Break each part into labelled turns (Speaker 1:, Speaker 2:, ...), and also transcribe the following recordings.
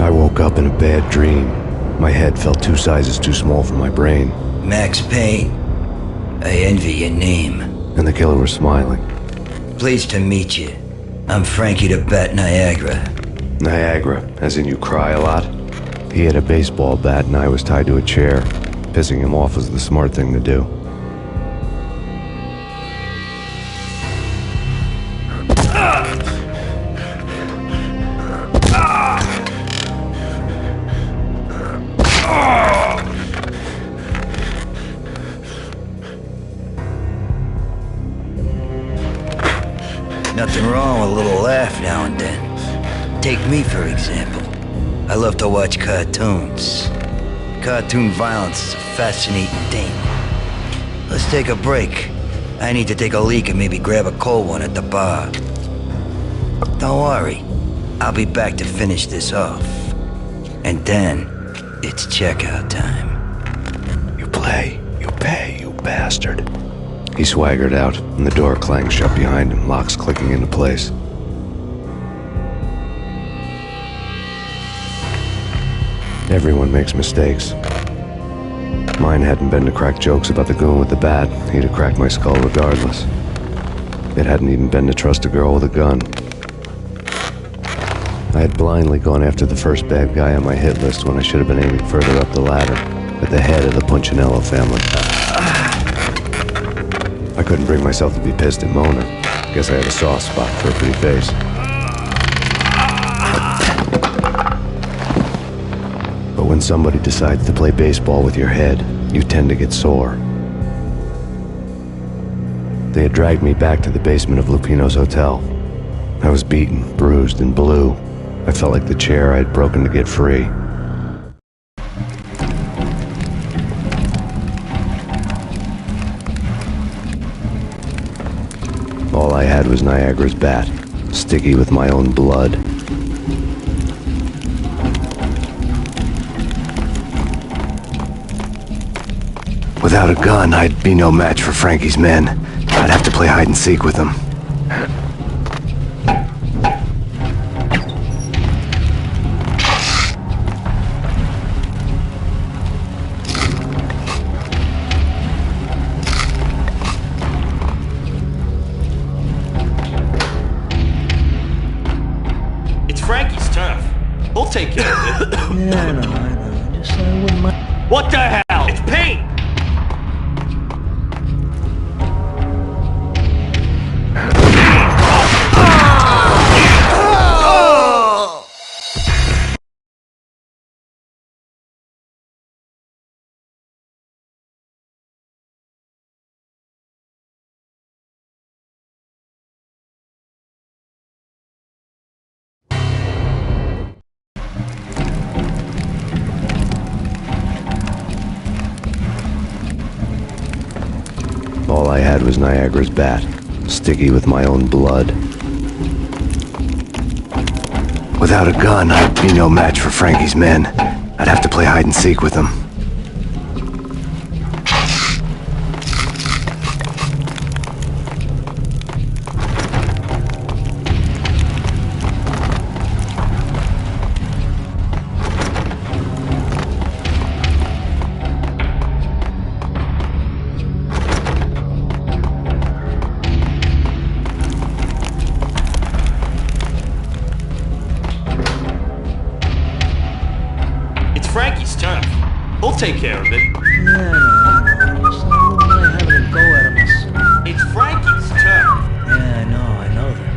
Speaker 1: I woke up in a bad dream. My head felt 2 sizes too small for my brain.
Speaker 2: Max Payne, I envy your name.
Speaker 1: And the killer was smiling.
Speaker 2: Pleased to meet you. I'm Frankie the Bat Niagara.
Speaker 1: Niagara, as in you cry a lot? He had a baseball bat and I was tied to a chair. Pissing him off was the smart thing to do.
Speaker 2: Nothing wrong with a little laugh now and then. Take me, for example. I love to watch cartoons. Cartoon violence is a fascinating thing. Let's take a break. I need to take a leak and maybe grab a cold one at the bar. Don't worry. I'll be back to finish this off. And then, it's checkout time.
Speaker 1: You play, you pay, you bastard. He swaggered out, and the door clanged shut behind him, locks clicking into place. Everyone makes mistakes. Mine hadn't been to crack jokes about the goon with the bat. He'd have cracked my skull regardless. It hadn't even been to trust a girl with a gun. I had blindly gone after the first bad guy on my hit list when I should have been aiming further up the ladder, at the head of the Punchinello family. I couldn't bring myself to be pissed at Mona. Guess I had a soft spot for a pretty face. But when somebody decides to play baseball with your head, you tend to get sore. They had dragged me back to the basement of Lupino's hotel. I was beaten, bruised, and blue. I felt like the chair I had broken to get free. All I had was Niagara's bat, sticky with my own blood. Without a gun, I'd be no match for Frankie's men. I'd have to play hide and seek with them.
Speaker 3: Frankie's turf. We'll take care of it.
Speaker 4: Yeah, I know. Just I wouldn't mind.
Speaker 3: What the hell? It's Payne!
Speaker 1: All I had was Niagara's bat, sticky with my own blood. Without a gun, I'd be no match for Frankie's men. I'd have to play hide and seek with them.
Speaker 3: Frankie's turf. We'll take care of it.
Speaker 4: Yeah, I know. Just I wouldn't mind having a go at him myself.
Speaker 3: It's Frankie's turf.
Speaker 4: Yeah, I know that.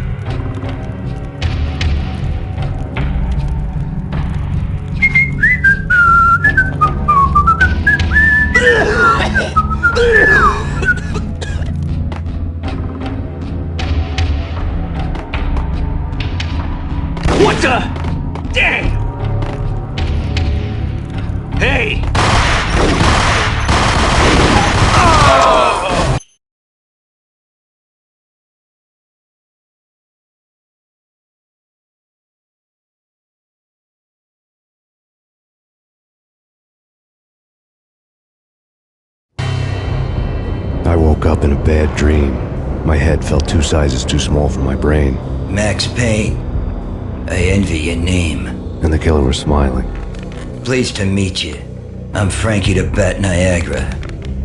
Speaker 3: What the? Dang! Hey! Oh!
Speaker 1: I woke up in a bad dream. My head felt 2 sizes too small for my brain.
Speaker 2: Max Payne, I envy your name.
Speaker 1: and the killer was smiling.
Speaker 2: Pleased to meet you. I'm Frankie the Bat Niagara.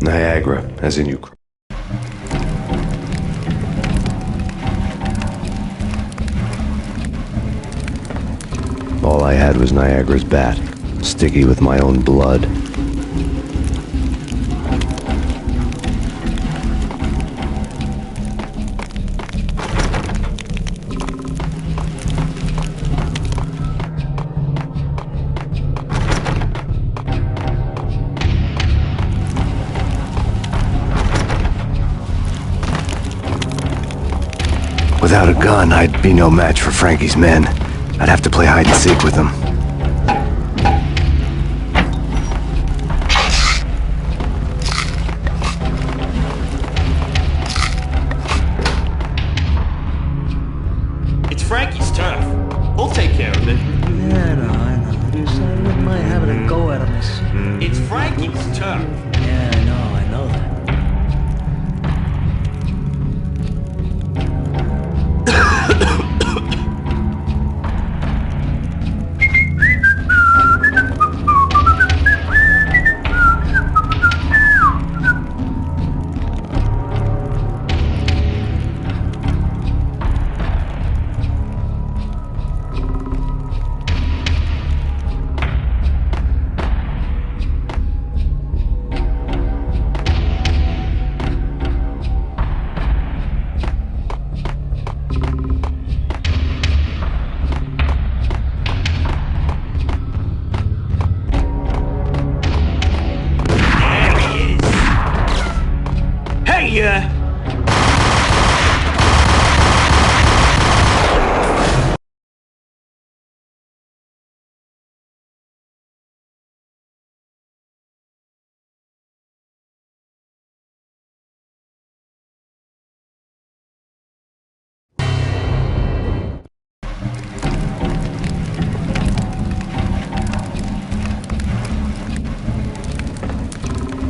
Speaker 1: Niagara, as in Ukraine. All I had was Niagara's bat, sticky with my own blood. Without a gun, I'd be no match for Frankie's men. I'd have to play hide and seek with them.
Speaker 3: It's Frankie's turf. We'll take care of it.
Speaker 4: Yeah, I know. Just, I wouldn't mind having a go at him.
Speaker 3: It's Frankie's turf.
Speaker 4: Yeah, I know that.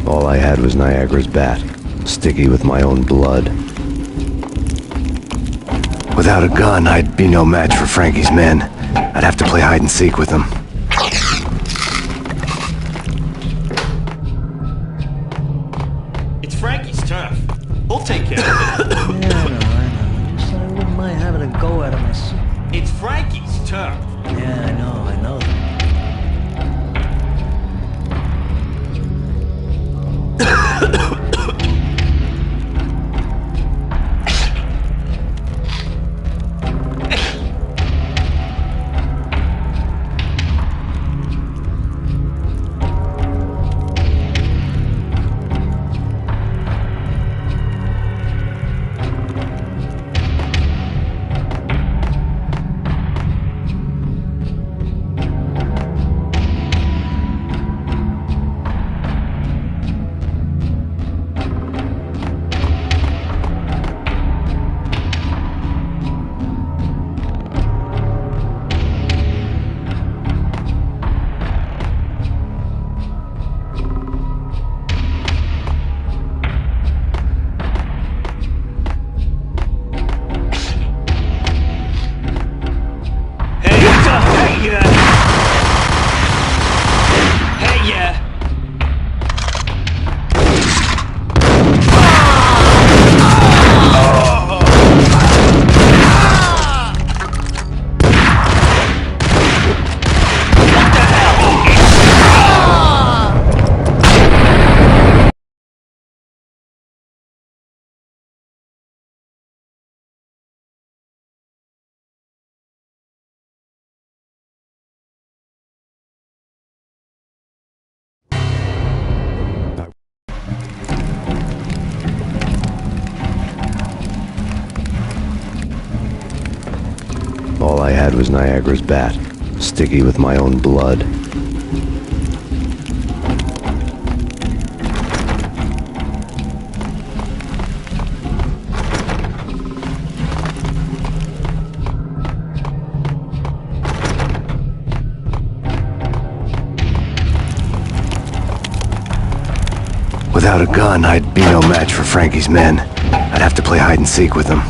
Speaker 1: All I had was Niagara's bat, sticky with my own blood. Without a gun, I'd be no match for Frankie's men. I'd have to play hide and seek with them.
Speaker 3: It's Frankie's turf. We'll take care of it.
Speaker 4: Yeah, I know. Just, I wouldn't mind having a go at him.
Speaker 3: It's Frankie's turf.
Speaker 4: Yeah, I know that.
Speaker 1: All I had was Niagara's bat, sticky with my own blood. Without a gun, I'd be no match for Frankie's men. I'd have to play hide and seek with them.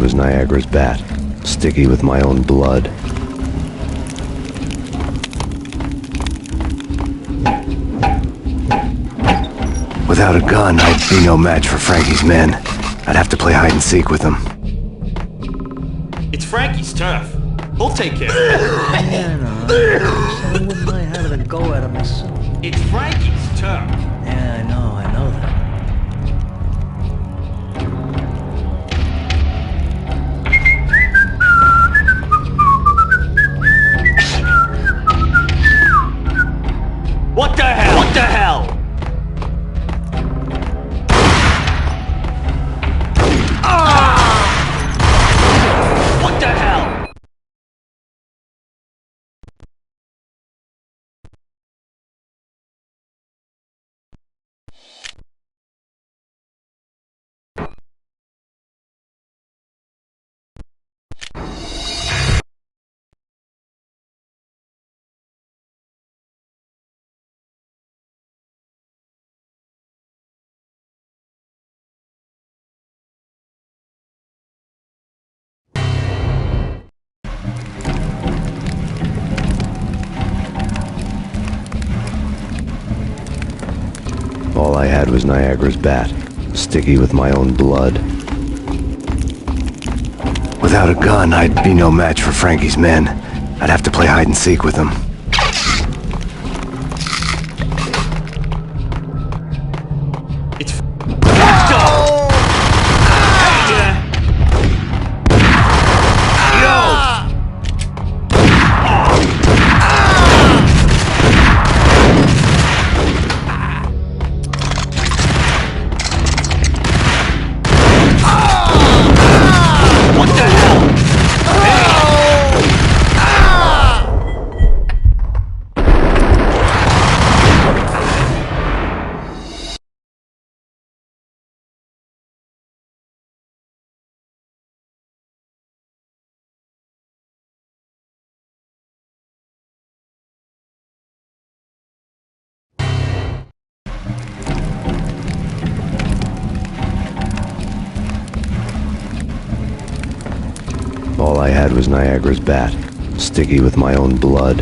Speaker 1: was Niagara's bat, sticky with my own blood. Without a gun, I'd be no match for Frankie's men. I'd have to play hide and seek with them.
Speaker 3: It's Frankie's turf. We'll take care of it.
Speaker 4: Yeah, no. Said I wouldn't mind having a go at him myself.
Speaker 3: It's Frankie's turf.
Speaker 4: Yeah, I know that.
Speaker 3: What the hell? What the hell? What the hell?
Speaker 1: All I had was Niagara's bat, sticky with my own blood. Without a gun, I'd be no match for Frankie's men. I'd have to play hide and seek with them.
Speaker 3: It's... Let's go! Hey, Yo! What the hell?
Speaker 1: All I had was Niagara's bat, sticky with my own blood.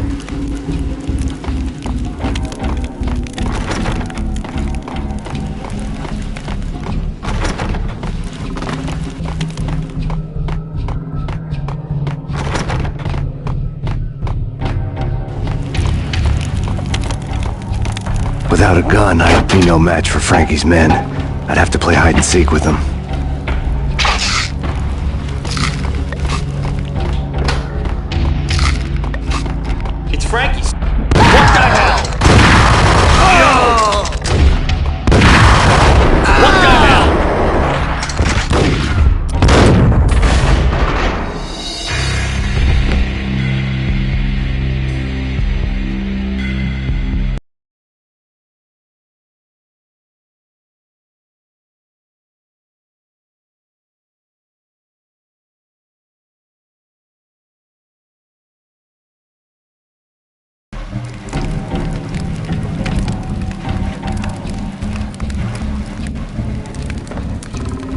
Speaker 1: Without a gun, I'd be no match for Frankie's men. I'd have to play hide and seek with them.
Speaker 3: It's Frankie's... What the hell? Yo! What the hell?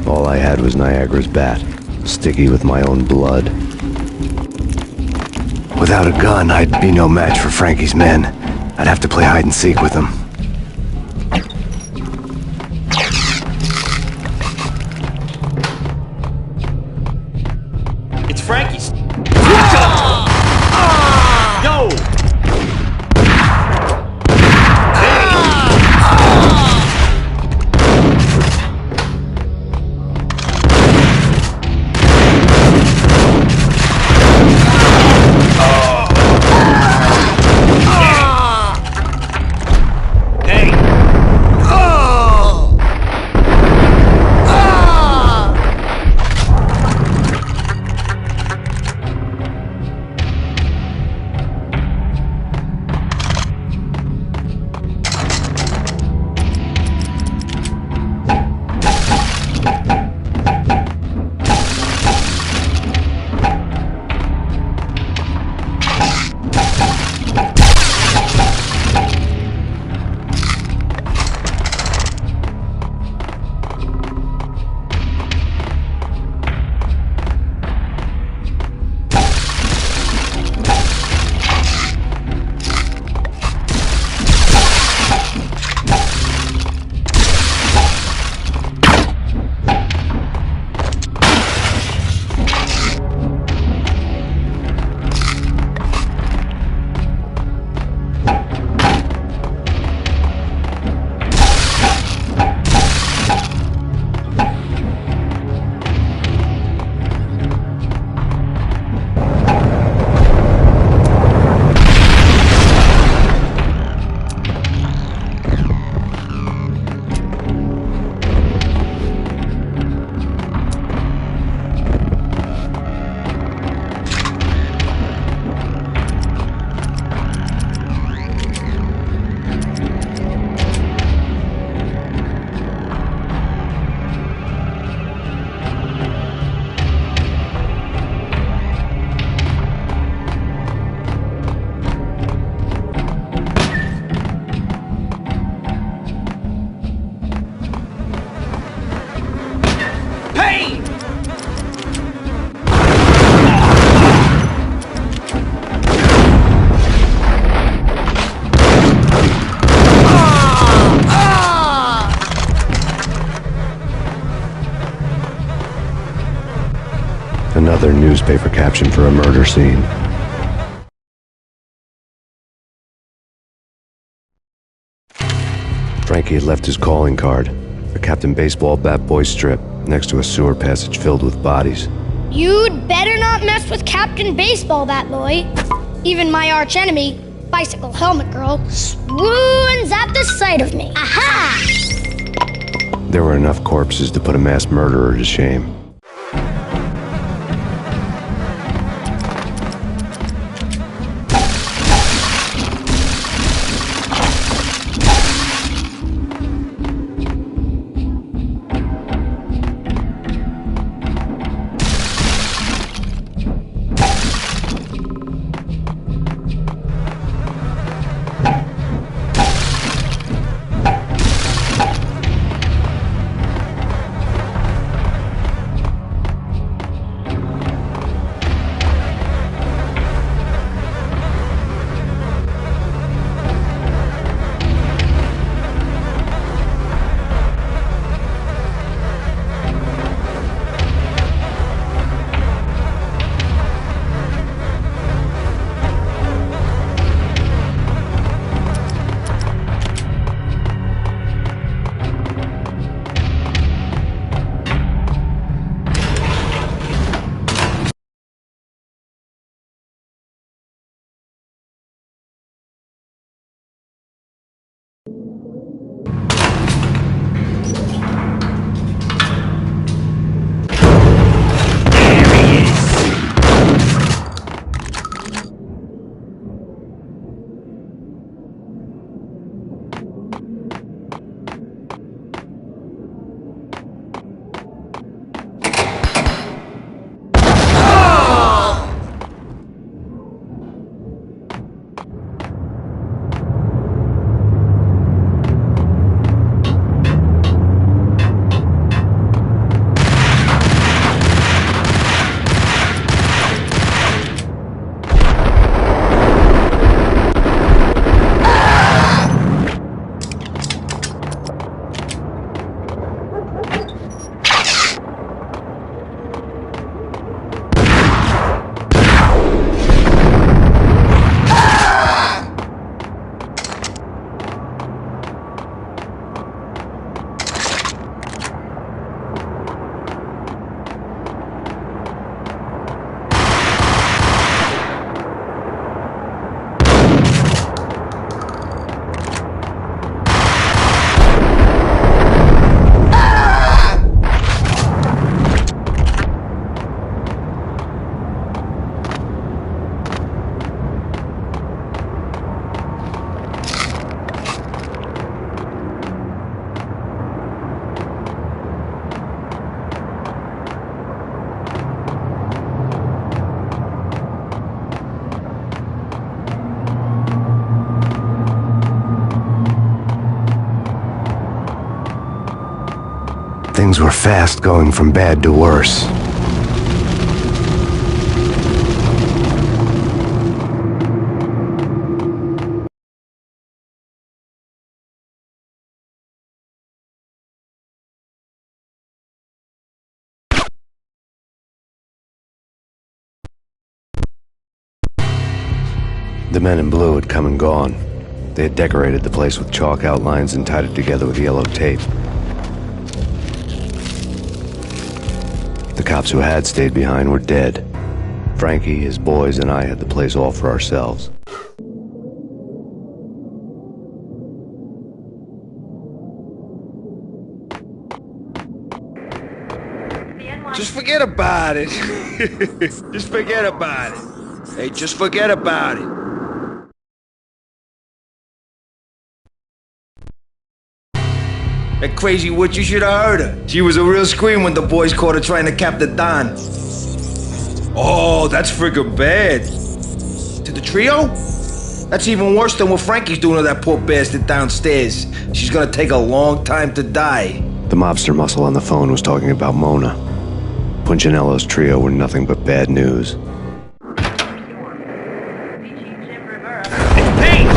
Speaker 1: All I had was Niagara's bat, sticky with my own blood. Without a gun, I'd be no match for Frankie's men. I'd have to play hide and seek with them.
Speaker 3: It's Frankie's... What the... Yo!
Speaker 1: Another newspaper caption for a murder scene. Frankie had left his calling card, a Captain Baseball bat boy strip, next to a sewer passage filled with bodies.
Speaker 5: You'd better not mess with Captain Baseball Bat Boy. Even my archenemy, Bicycle Helmet Girl, swoons at the sight of me. Aha!
Speaker 1: There were enough corpses to put a mass murderer to shame. Things were fast going from bad to worse. The men in blue had come and gone. They had decorated the place with chalk outlines and tied it together with yellow tape. The cops who had stayed behind were dead. Frankie, his boys, and I had the place all for ourselves.
Speaker 6: Just forget about it. Just forget about it. Hey, just forget about it. That crazy witch, you should have heard her. She was a real scream when the boys caught her trying to cap the Don. Oh, that's friggin' bad. To the trio? That's even worse than what Frankie's doing to that poor bastard downstairs. She's gonna take a long time to die.
Speaker 1: The mobster muscle on the phone was talking about Mona. Punchinello's trio were nothing but bad news.
Speaker 3: Payne!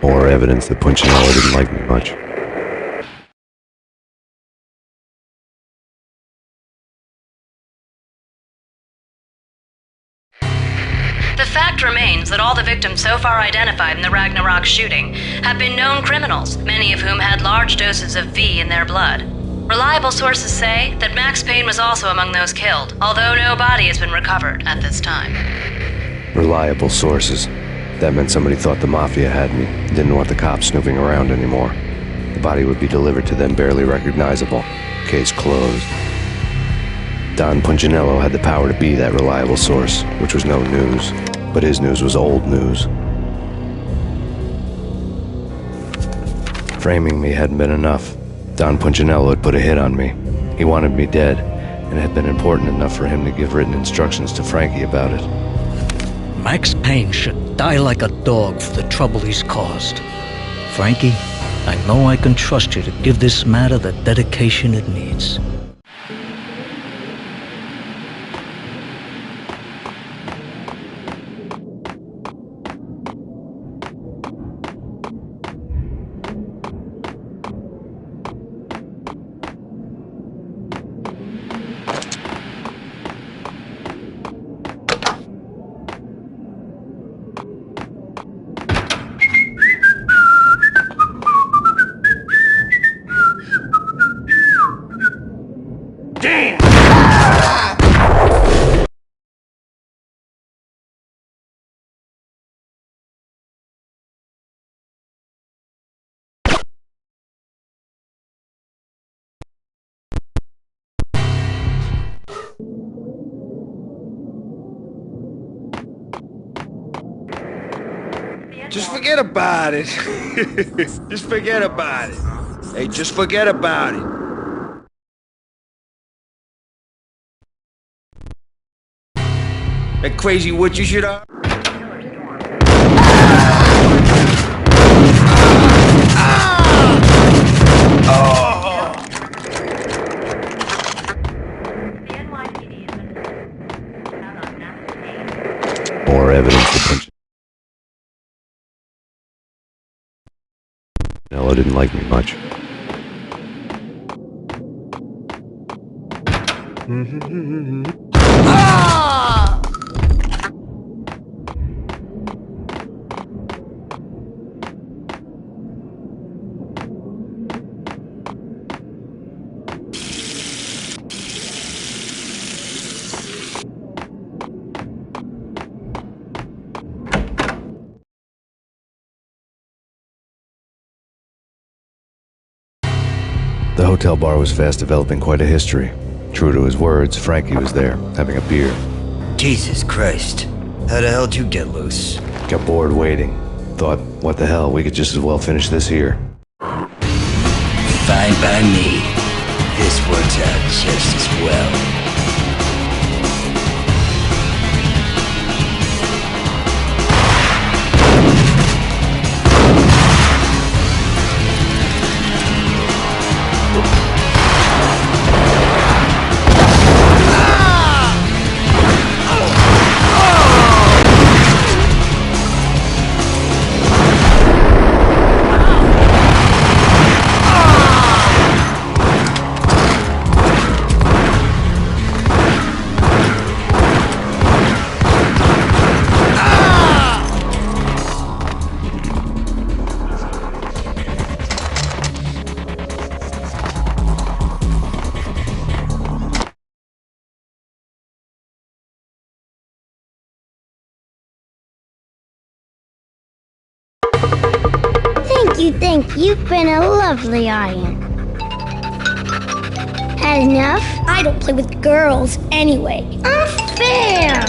Speaker 1: More evidence that Punchinello didn't like me much.
Speaker 7: The fact remains that all the victims so far identified in the Ragnarok shooting have been known criminals, many of whom had large doses of V in their blood. Reliable sources say that Max Payne was also among those killed, although no body has been recovered at this time.
Speaker 1: Reliable sources. That meant somebody thought the Mafia had me, didn't want the cops snooping around anymore. The body would be delivered to them barely recognizable. Case closed. Don Punchinello had the power to be that reliable source, which was no news. But his news was old news. Framing me hadn't been enough. Don Punchinello had put a hit on me. He wanted me dead, and it had been important enough for him to give written instructions to Frankie about it.
Speaker 4: Max Payne should die like a dog for the trouble he's caused. Frankie, I know I can trust you to give this matter the dedication it needs.
Speaker 6: Just forget about it. Just forget about it. Hey, just forget about it. That crazy witch you should have.
Speaker 1: More evidence that Punchinello didn't like me much. The hotel bar was fast developing quite a history. True to his words, Frankie was there, having a beer.
Speaker 2: Jesus Christ. How the hell did you get loose?
Speaker 1: Got bored waiting. Thought, what the hell, we could just as well finish this here.
Speaker 2: Fine by me. This works out just as well.
Speaker 5: Thank you. You've been a lovely iron. Had enough? I don't play with girls anyway. Unfair!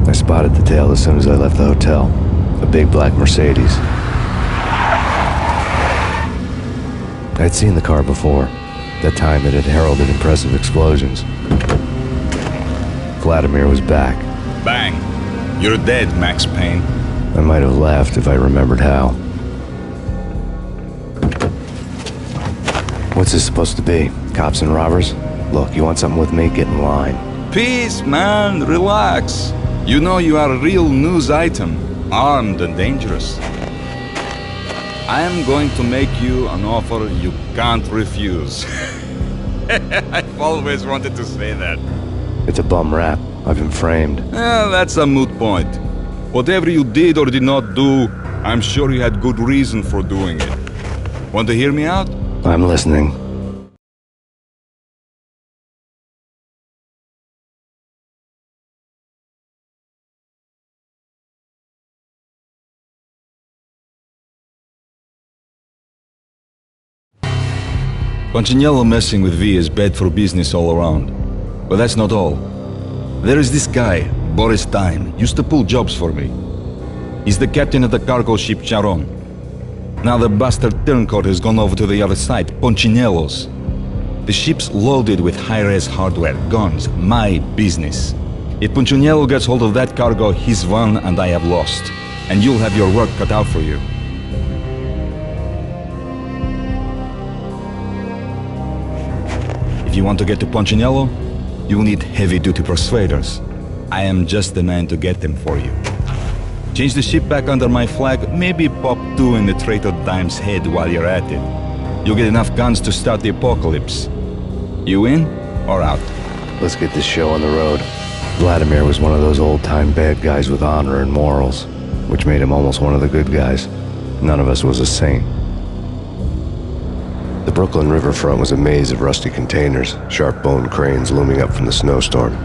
Speaker 1: I spotted the tail as soon as I left the hotel. A big black Mercedes. I'd seen the car before. That time it had heralded impressive explosions. Vladimir was back.
Speaker 8: Bang. You're dead, Max Payne.
Speaker 1: I might have laughed if I remembered how. What's this supposed to be? Cops and robbers? Look, you want something with me? Get in line.
Speaker 8: Peace, man. Relax. You know you are a real news item, armed and dangerous. I am going to make you an offer you can't refuse. I've always wanted to say that.
Speaker 1: It's a bum rap. I've been framed.
Speaker 8: That's a moot point. Whatever you did or did not do, I'm sure you had good reason for doing it. Want to hear me out?
Speaker 1: I'm listening.
Speaker 8: Punchinello messing with V is bad for business all around. But that's not all. There is this guy, Boris Time, used to pull jobs for me. He's the captain of the cargo ship Charon. Now the bastard turncoat has gone over to the other side, Punchinello's. The ship's loaded with high-res hardware, guns, my business. If Punchinello gets hold of that cargo, he's won and I have lost. And you'll have your work cut out for you. If you want to get to Punchinello, you'll need heavy-duty persuaders. I am just the man to get them for you. Change the ship back under my flag, maybe pop 2 in the traitor Dime's head while you're at it. You'll get enough guns to start the apocalypse. You in or out?
Speaker 1: Let's get this show on the road. Vladimir was one of those old-time bad guys with honor and morals, which made him almost one of the good guys. None of us was a saint. The Brooklyn riverfront was a maze of rusty containers, sharp-boned cranes looming up from the snowstorm.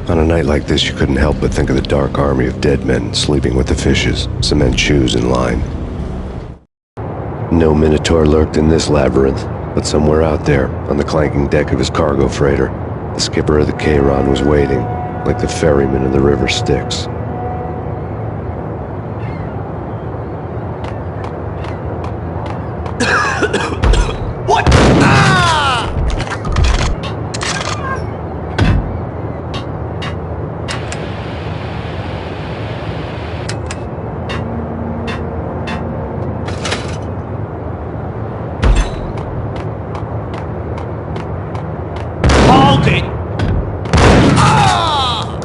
Speaker 1: On a night like this, you couldn't help but think of the dark army of dead men sleeping with the fishes, cement shoes in line. No Minotaur lurked in this labyrinth, but somewhere out there, on the clanking deck of his cargo freighter, the skipper of the Chiron was waiting, like the ferryman of the river Styx.
Speaker 3: What? Ah! Hold it! Ah!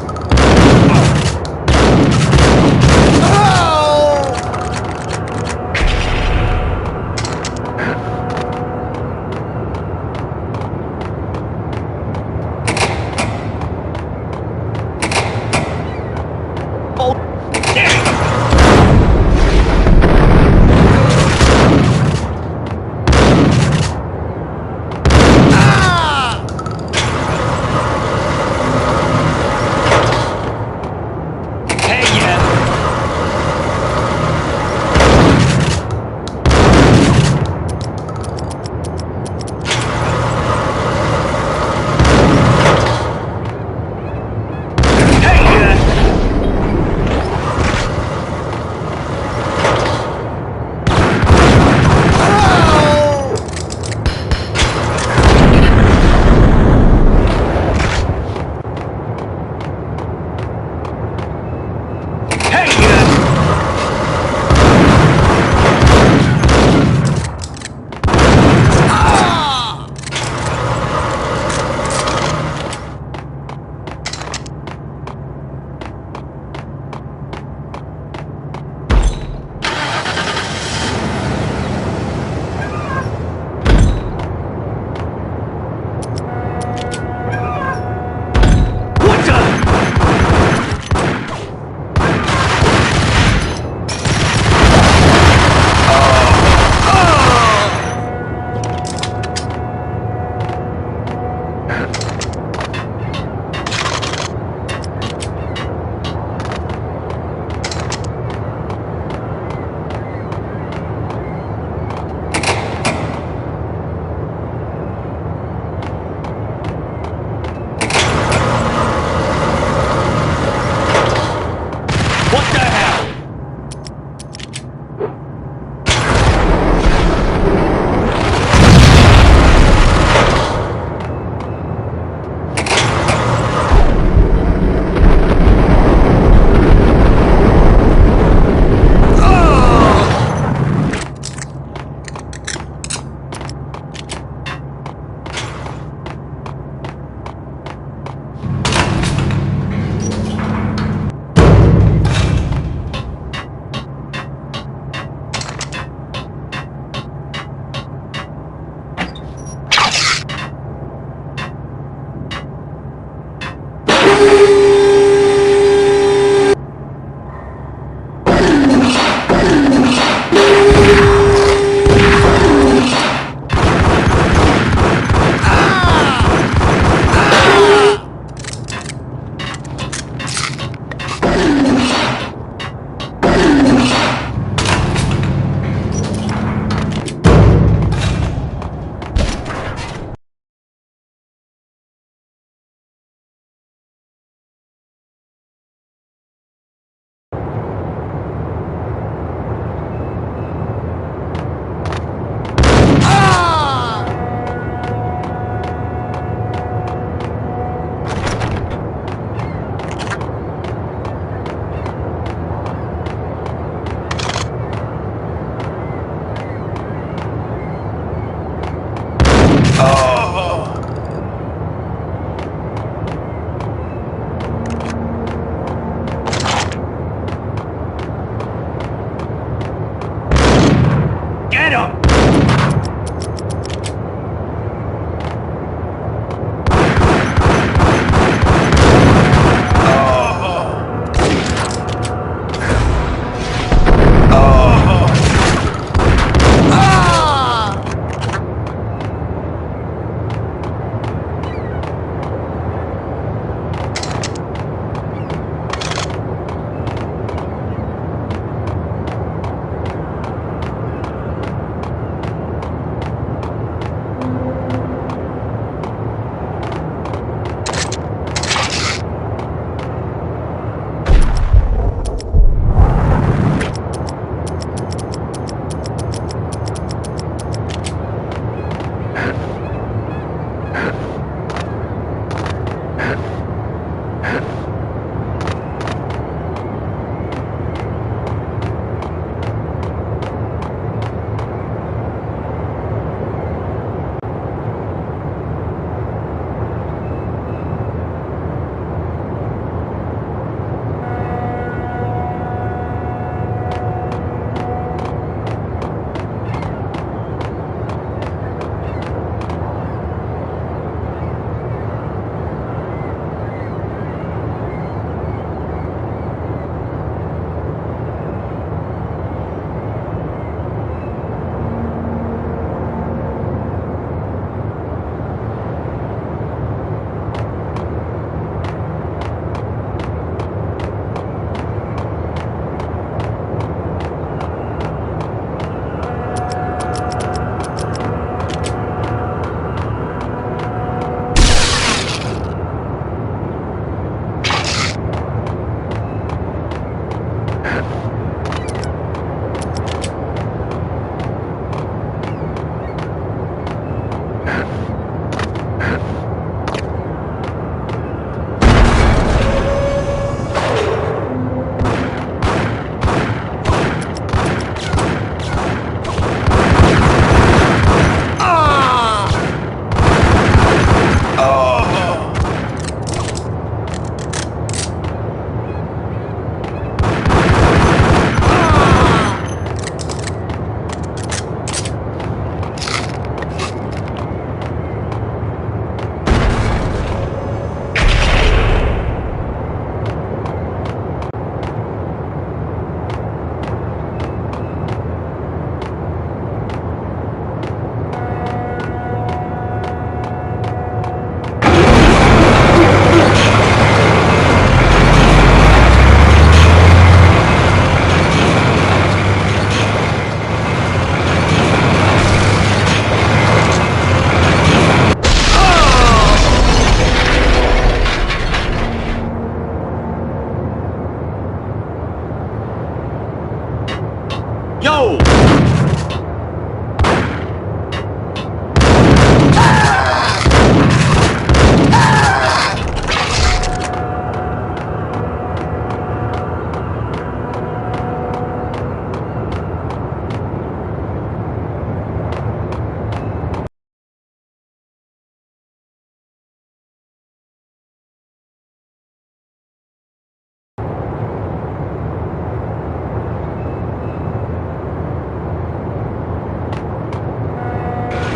Speaker 3: Yo!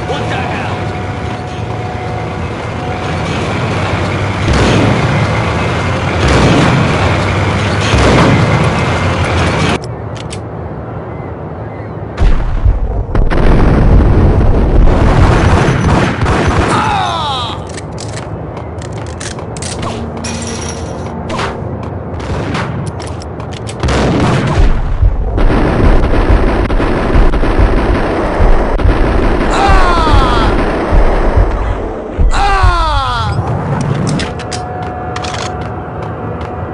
Speaker 3: What the hell?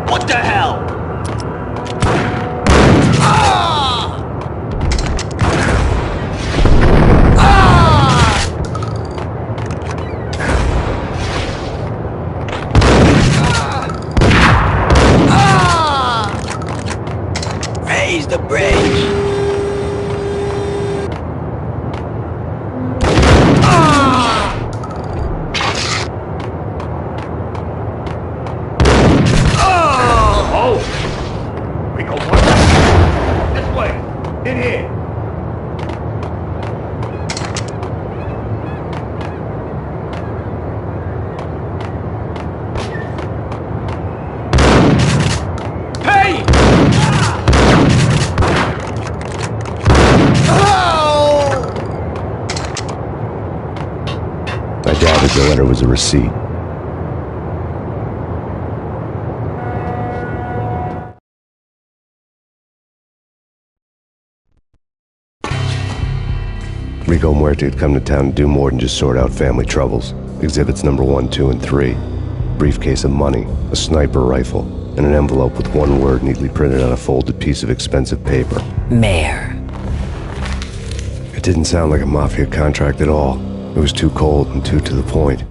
Speaker 3: What the hell?
Speaker 2: Raise the bridge.
Speaker 3: Oh! We go for it. This way. In here. Payne!
Speaker 1: I doubted the letter was a receipt. Rico Muerte had come to town to do more than just sort out family troubles. Exhibits number 1, 2, and 3. Briefcase of money, a sniper rifle, and an envelope with one word neatly printed on a folded piece of expensive paper.
Speaker 9: Mayor.
Speaker 1: It didn't sound like a mafia contract at all. It was too cold and too to the point.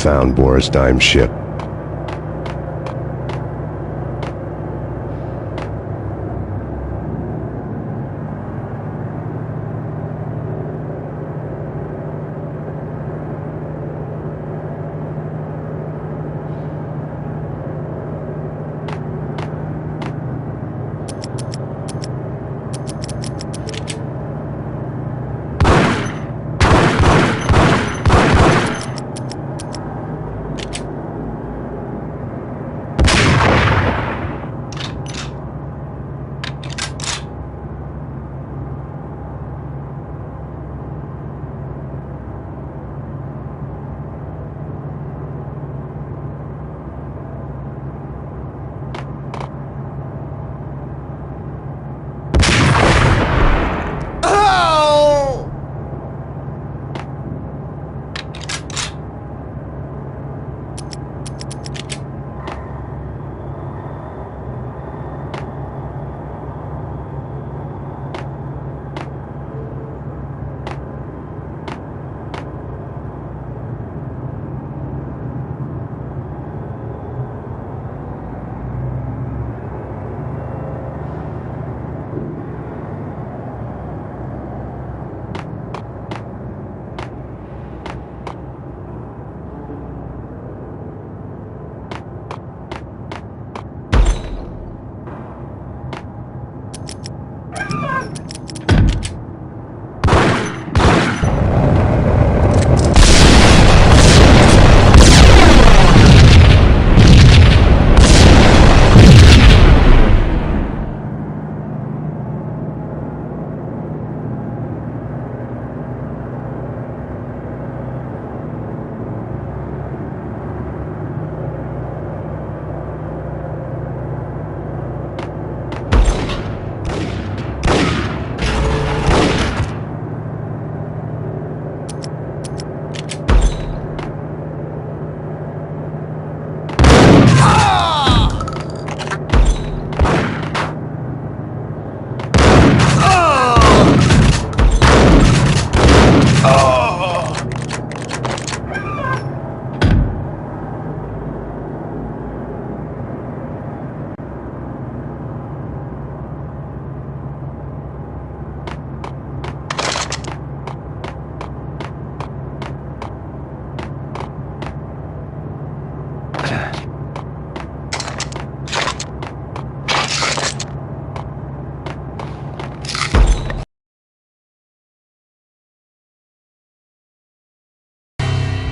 Speaker 1: found Boris Dime's ship.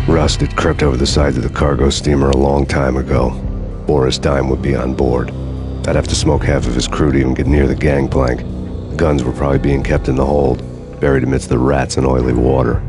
Speaker 1: Rust had crept over the sides of the cargo steamer a long time ago. Boris Dime would be on board. I'd have to smoke half of his crew to even get near the gangplank. The guns were probably being kept in the hold, buried amidst the rats and oily water.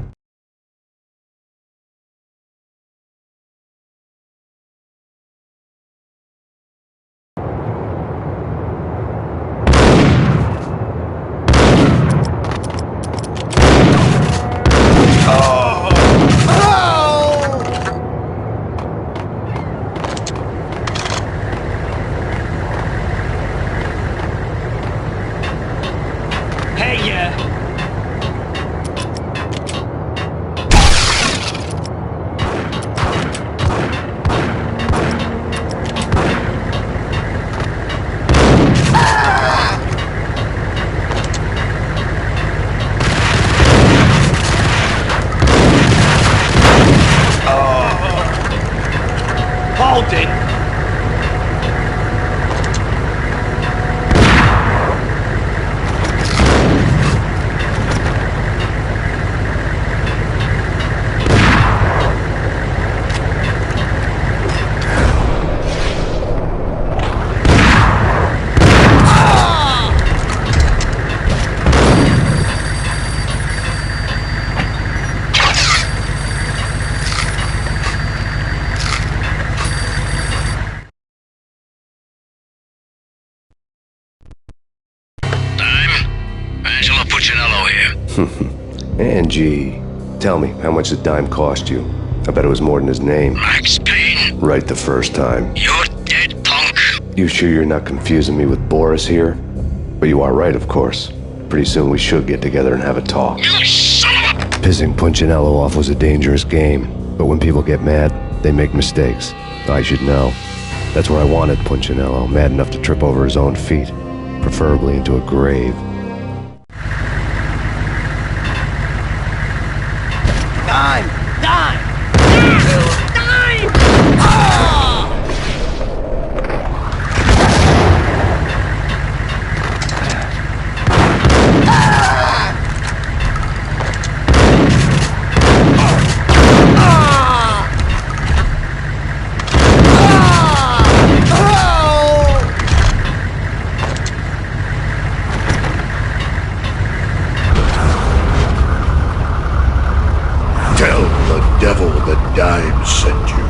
Speaker 3: Hold it!
Speaker 1: Angie, tell me, how much did Dime cost you? I bet it was more than his name.
Speaker 9: Max Payne.
Speaker 1: Right the first time.
Speaker 9: You're dead, punk.
Speaker 1: You sure you're not confusing me with Boris here? But you are right, of course. Pretty soon we should get together and have a talk.
Speaker 9: You son of a...
Speaker 1: Pissing Punchinello off was a dangerous game, but when people get mad, They make mistakes. I should know. That's where I wanted Punchinello, mad enough to trip over his own feet, preferably into a grave.
Speaker 3: Time! Time! Time!
Speaker 10: Tell the devil the dime sent you.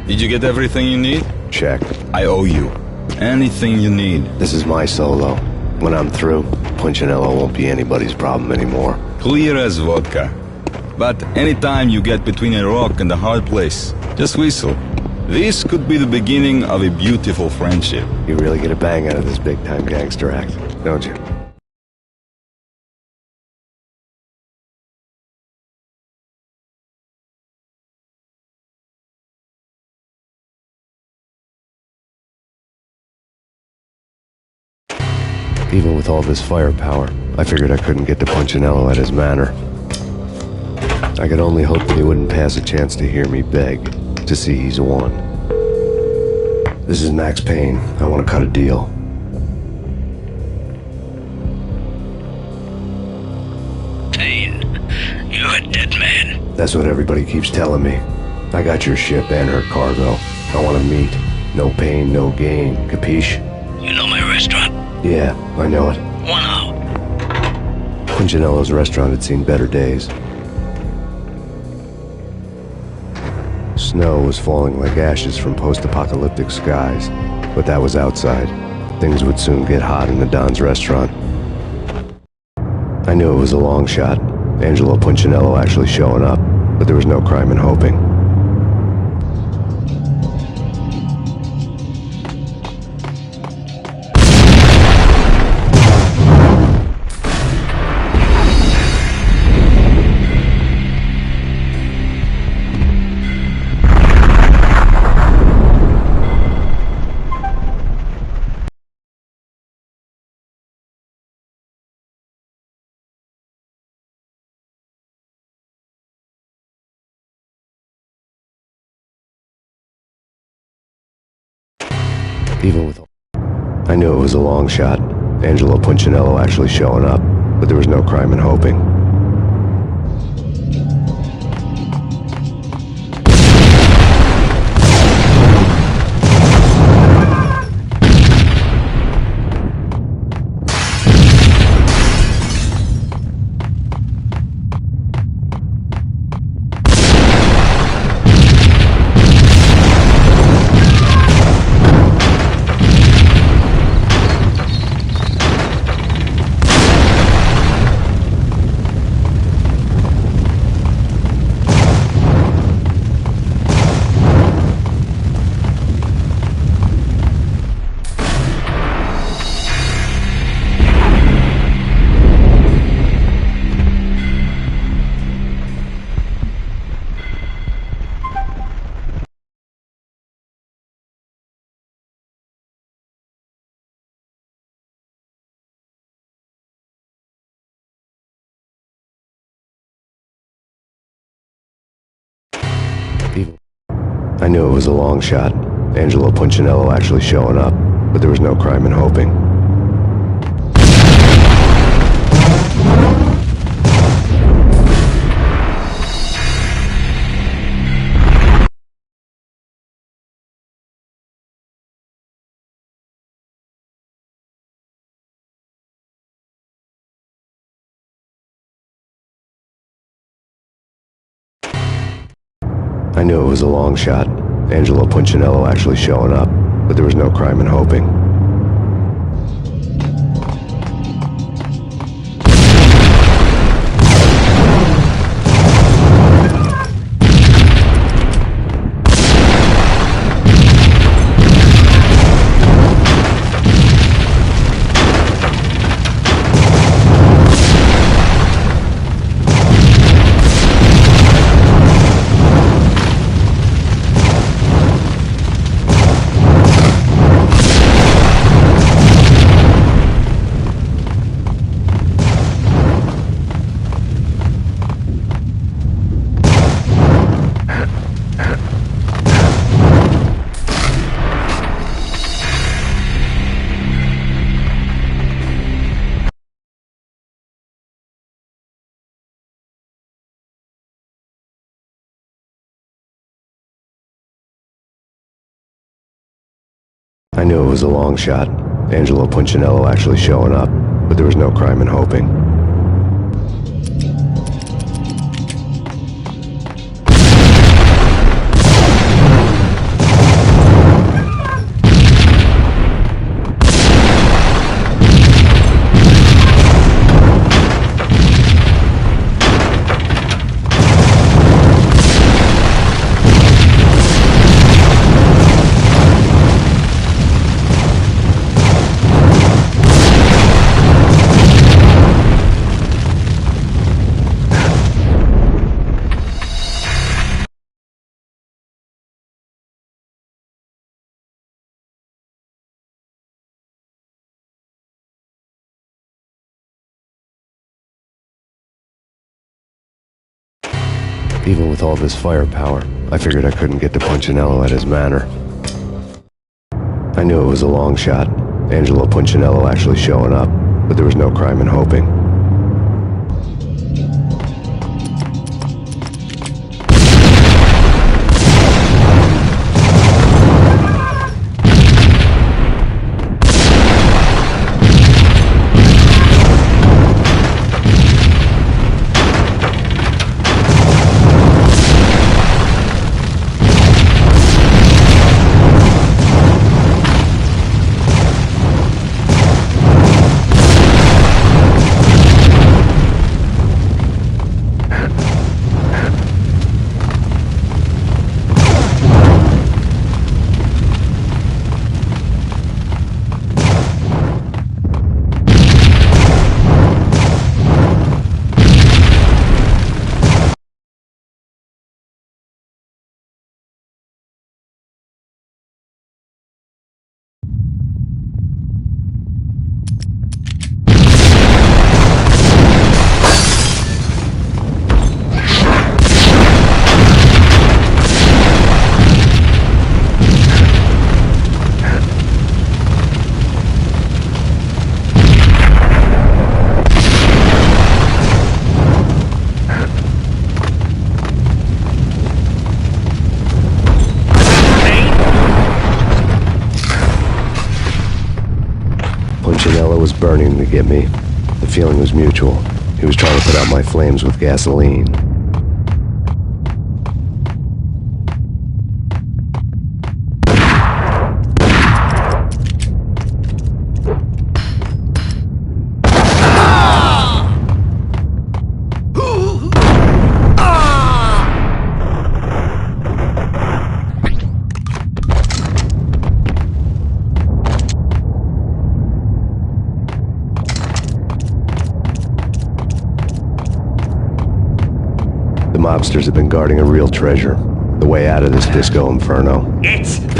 Speaker 8: Did you get everything you need?
Speaker 1: Check.
Speaker 8: I owe you. Anything you need.
Speaker 1: This is my solo. When I'm through, Punchinello won't be anybody's problem anymore.
Speaker 8: Clear as vodka. But anytime you get between a rock and a hard place, just whistle. This could be the beginning of a beautiful friendship.
Speaker 1: You really get a bang out of this big-time gangster act, don't you? Even with all this firepower, I figured I couldn't get to Punchinello at his manor. I could only hope that he wouldn't pass a chance to hear me beg, to see he's won. This is Max Payne. I want to cut a deal.
Speaker 9: Payne, you're a dead man.
Speaker 1: That's what everybody keeps telling me. I got your ship and her cargo. I want to meet. No pain, no gain. Capiche?
Speaker 9: You know my restaurant?
Speaker 1: Yeah, I know it.
Speaker 9: 1 hour.
Speaker 1: Punchinello's restaurant had seen better days. Snow was falling like ashes from post-apocalyptic skies, but that was outside. Things would soon get hot in the Don's restaurant. I knew it was a long shot, Angelo Punchinello actually showing up, but there was no crime in hoping. Even with... I knew it was a long shot, Angelo Punchinello actually showing up, but there was no crime in hoping. I knew it was a long shot, Angelo Punchinello actually showing up, but there was no crime in hoping. I knew it was a long shot, Angelo Punchinello actually showing up, but there was no crime in hoping. I knew it was a long shot, Angelo Punchinello actually showing up, but there was no crime in hoping. Even with all this firepower, I figured I couldn't get to Punchinello at his manor. I knew it was a long shot, Angelo Punchinello actually showing up, but there was no crime in hoping. Punchinello was burning to get me. The feeling was mutual. He was trying to put out my flames with gasoline. The mobsters have been guarding a real treasure. The way out of this disco inferno.
Speaker 3: It's Payne!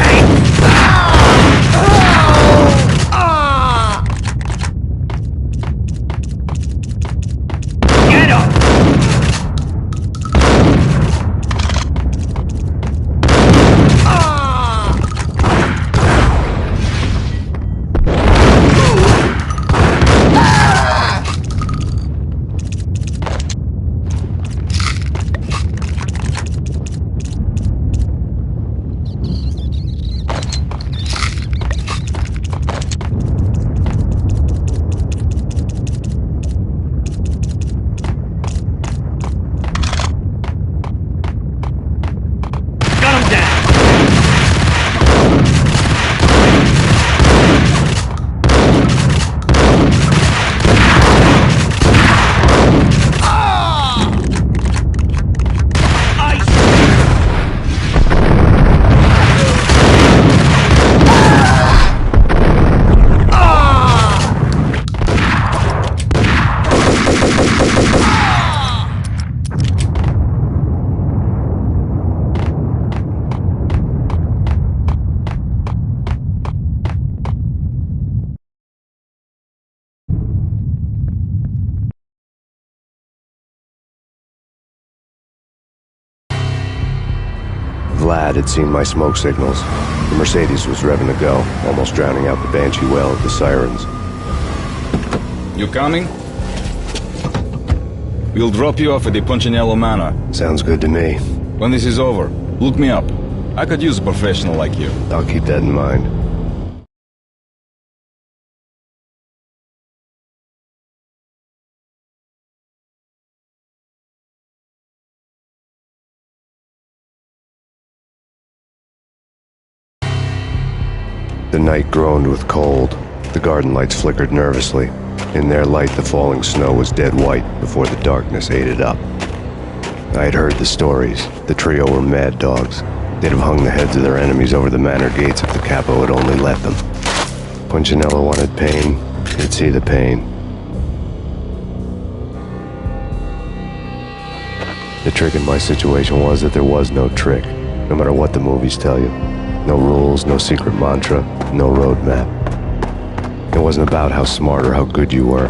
Speaker 3: Get him!
Speaker 1: Bat had seen my smoke signals. The Mercedes was revving to go, almost drowning out the banshee wail of the sirens.
Speaker 8: You coming? We'll drop you off at the Punchinello Manor.
Speaker 1: Sounds good to me.
Speaker 8: When this is over, look me up. I could use a professional like you.
Speaker 1: I'll keep that in mind. The night groaned with cold. The garden lights flickered nervously. In their light, the falling snow was dead white before the darkness ate it up. I had heard the stories. The trio were mad dogs. They'd have hung the heads of their enemies over the manor gates if the capo had only let them. Punchinello wanted Payne. He'd see the pain. The trick in my situation was that there was no trick, no matter what the movies tell you. No rules, no secret mantra, no roadmap. It wasn't about how smart or how good you were.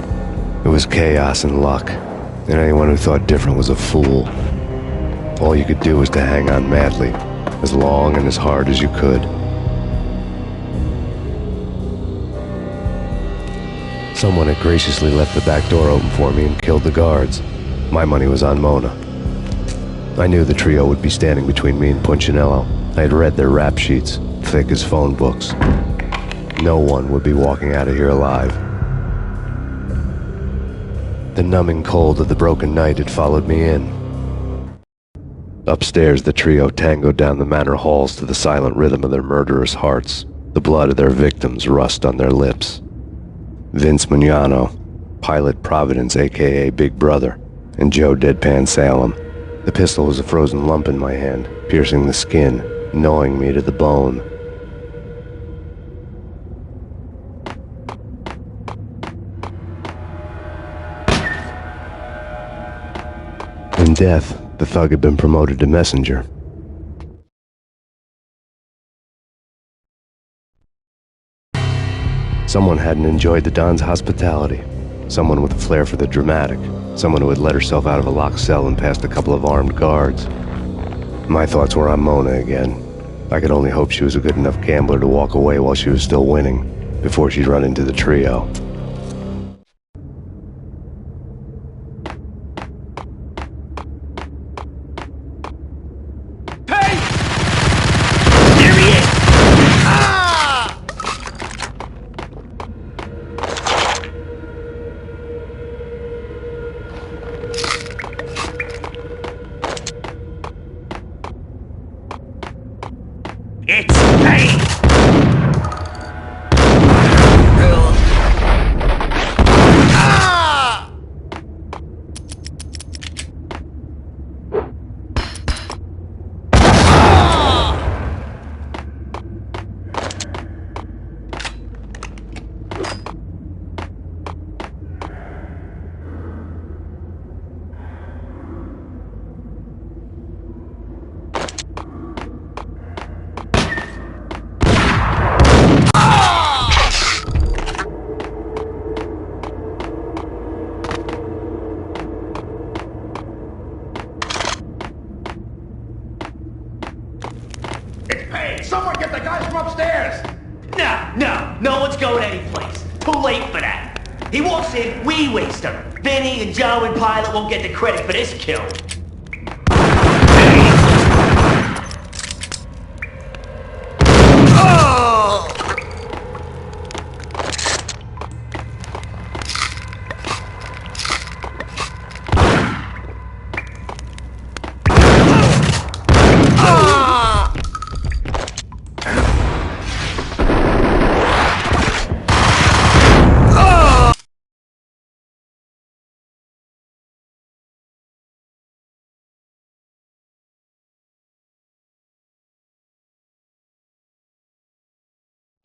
Speaker 1: It was chaos and luck, and anyone who thought different was a fool. All you could do was to hang on madly, as long and as hard as you could. Someone had graciously left the back door open for me and killed the guards. My money was on Mona. I knew the trio would be standing between me and Punchinello. I had read their rap sheets, thick as phone books. No one would be walking out of here alive. The numbing cold of the broken night had followed me in. Upstairs, the trio tangoed down the manor halls to the silent rhythm of their murderous hearts, the blood of their victims rust on their lips. Vince Mugnano, Pilot Providence, a.k.a. Big Brother, and Joe Deadpan Salem. The pistol was a frozen lump in my hand, piercing the skin, gnawing me to the bone. In death, the thug had been promoted to messenger. Someone hadn't enjoyed the Don's hospitality. Someone with a flair for the dramatic. Someone who had let herself out of a locked cell and past a couple of armed guards. My thoughts were on Mona again. I could only hope she was a good enough gambler to walk away while she was still winning, before she'd run into the trio.
Speaker 3: It's Payne! Hey, someone get the guys from upstairs!
Speaker 11: No one's going anyplace. Too late for that. He walks in, we waste him. Vinny and Joe and Pilot won't get the credit for this kill.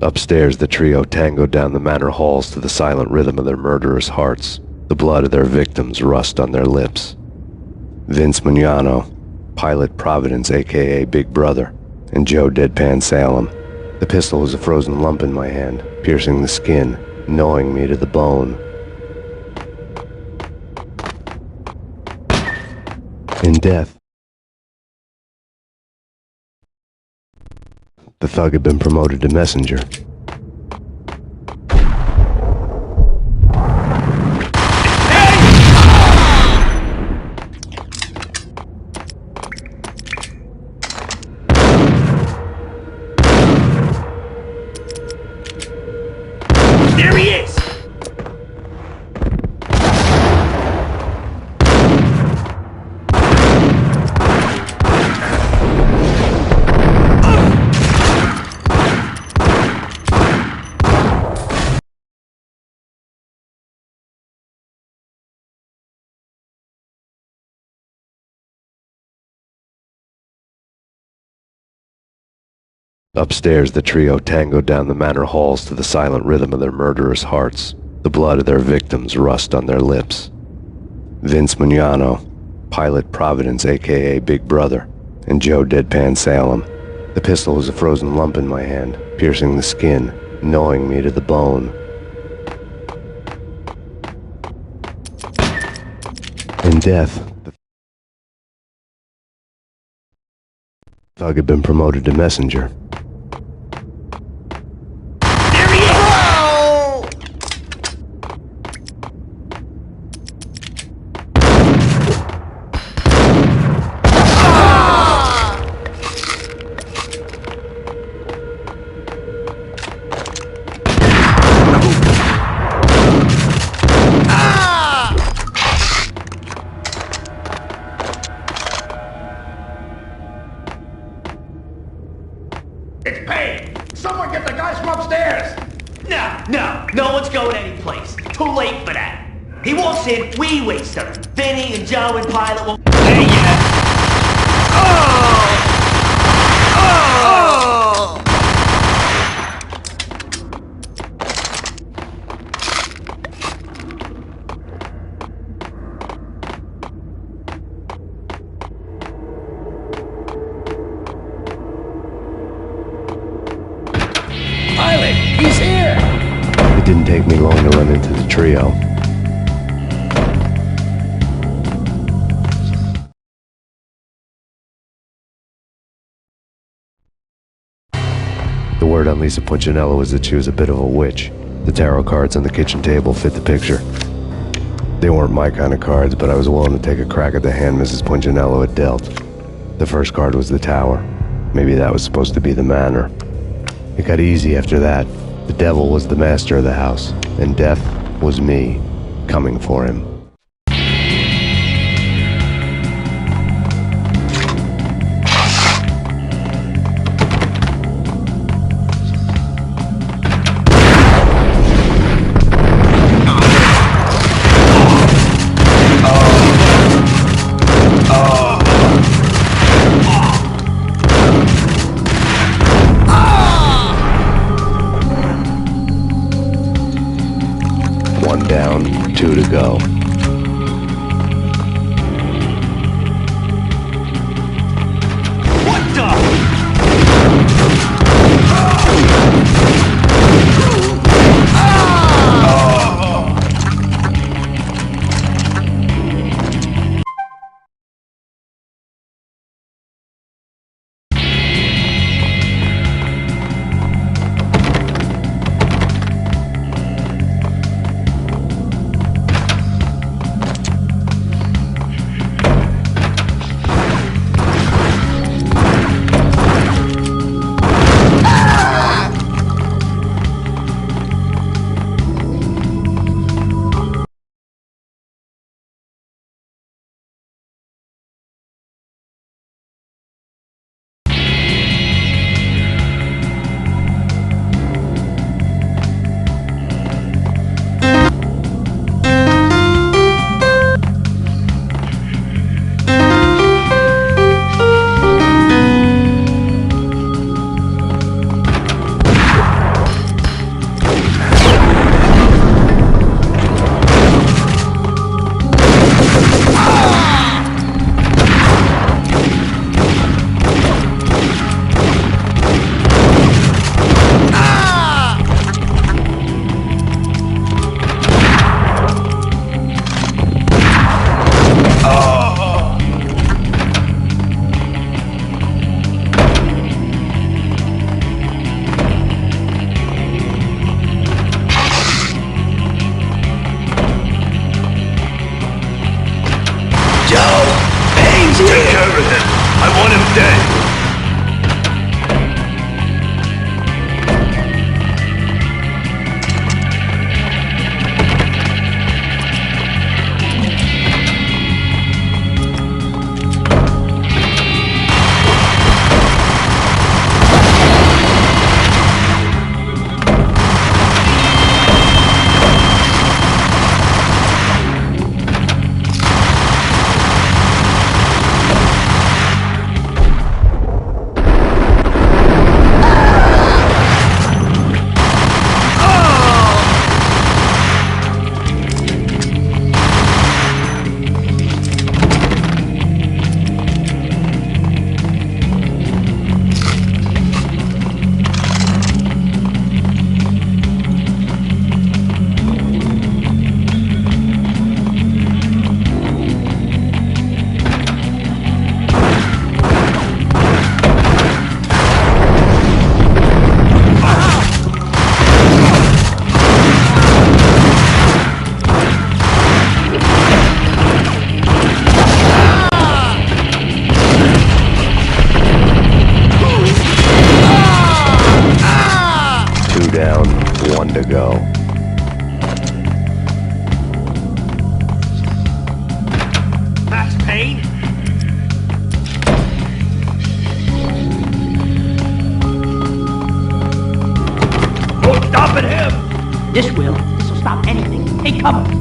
Speaker 1: Upstairs, the trio tangoed down the manor halls to the silent rhythm of their murderous hearts, the blood of their victims rust on their lips. Vince Mugnano, Pilot Providence, a.k.a. Big Brother, and Joe Deadpan Salem. The pistol was a frozen lump in my hand, piercing the skin, gnawing me to the bone. In death, The thug had been promoted to messenger.
Speaker 11: There he is!
Speaker 1: Upstairs, the trio tangoed down the manor halls to the silent rhythm of their murderous hearts. The blood of their victims rust on their lips. Vince Mugnano, Pilot Providence, a.k.a. Big Brother, and Joe Deadpan Salem. The pistol was a frozen lump in my hand, piercing the skin, gnawing me to the bone. In death, the thug had been promoted to messenger.
Speaker 3: It's Payne! Someone get the guys from upstairs!
Speaker 11: No one's going anyplace. Too late for that. He walks in, we waste him. Vinny and Joe and Pilot will... Hey, yeah!
Speaker 3: Pilot, he's here!
Speaker 1: It didn't take me long to run into the trio. The word on Lisa Punchinello was that she was a bit of a witch. The tarot cards on the kitchen table fit the picture. They weren't my kind of cards, but I was willing to take a crack at the hand Mrs. Punchinello had dealt. The first card was the tower. Maybe that was supposed to be the manor. It got easy after that. The devil was the master of the house, and death was me, coming for him. One down, two to go.
Speaker 11: What the?
Speaker 1: down, one to go.
Speaker 3: Max Payne? No stopping him!
Speaker 11: This will. This'll stop anything. Take cover.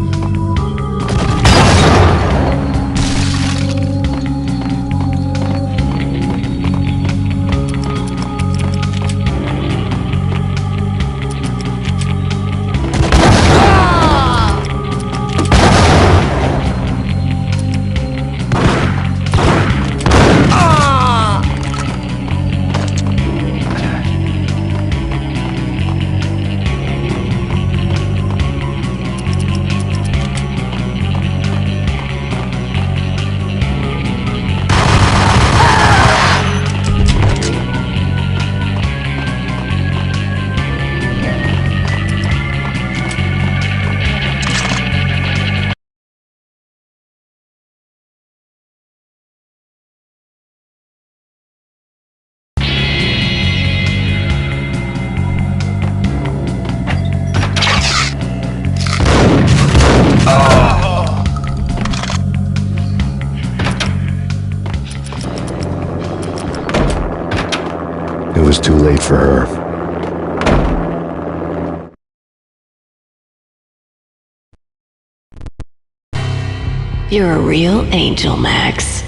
Speaker 1: It was too late for her.
Speaker 12: You're a real angel, Max.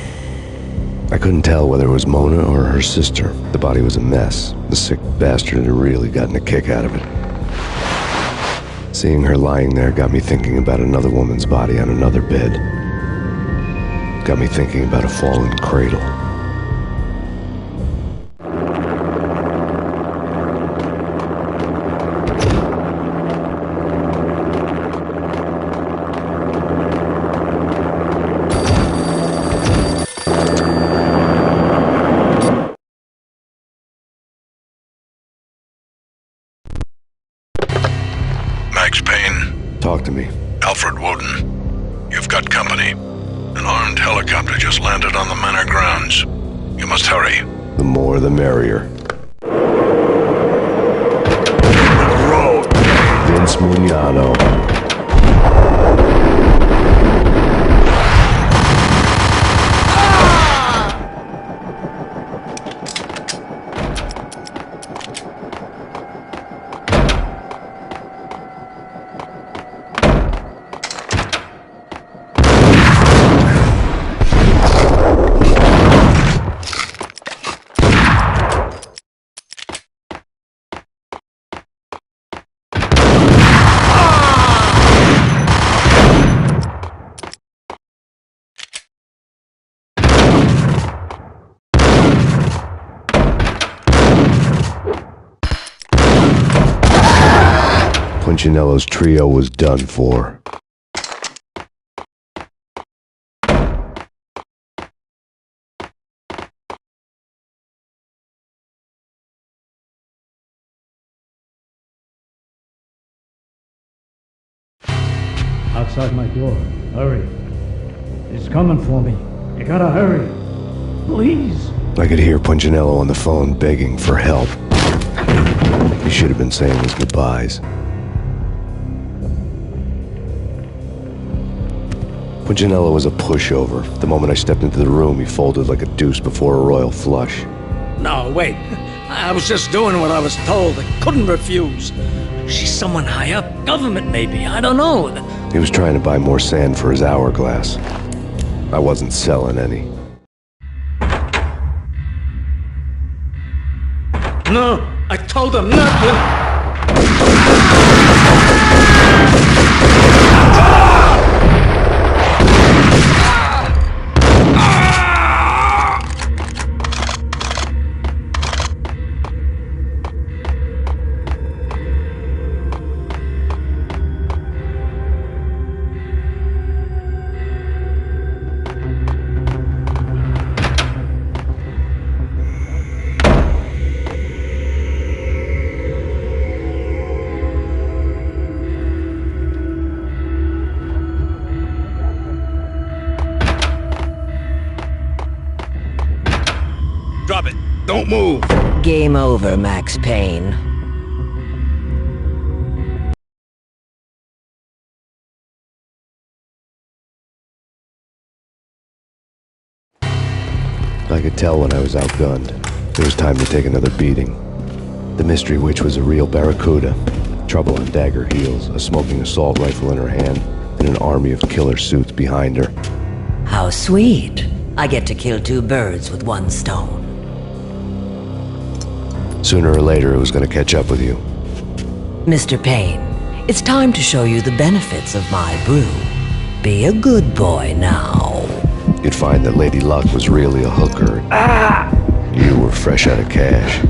Speaker 1: I couldn't tell whether it was Mona or her sister. The body was a mess. The sick bastard had really gotten a kick out of it. Seeing her lying there got me thinking about another woman's body on another bed. Got me thinking about a fallen cradle.
Speaker 10: Max Payne.
Speaker 1: Talk to me.
Speaker 10: Alfred Woden. You've got company. An armed helicopter just landed on the manor grounds. You must hurry.
Speaker 1: The more the merrier. Vince Mugnano. Punchinello's trio was done for.
Speaker 4: Outside my door. Hurry. He's coming for me. You gotta hurry. Please.
Speaker 1: I could hear Punchinello on the phone begging for help. He should have been saying his goodbyes. Punchinello was a pushover. The moment I stepped into the room, he folded like a deuce before a royal flush.
Speaker 4: No, wait. I was just doing what I was told. I couldn't refuse. She's someone high up. Government, maybe. I don't know.
Speaker 1: He was trying to buy more sand for his hourglass. I wasn't selling any.
Speaker 4: No, I told him not to.
Speaker 10: Drop it. Don't move.
Speaker 12: Game over, Max Payne.
Speaker 1: I could tell when I was outgunned. It was time to take another beating. The mystery witch was a real barracuda. Trouble on dagger heels, a smoking assault rifle in her hand, and an army of killer suits behind her.
Speaker 13: How sweet. I get to kill two birds with one stone.
Speaker 1: Sooner or later, it was going to catch up with you.
Speaker 13: Mr. Payne, it's time to show you the benefits of my brew. Be a good boy now.
Speaker 1: You'd find that Lady Luck was really a hooker. You were fresh out of cash.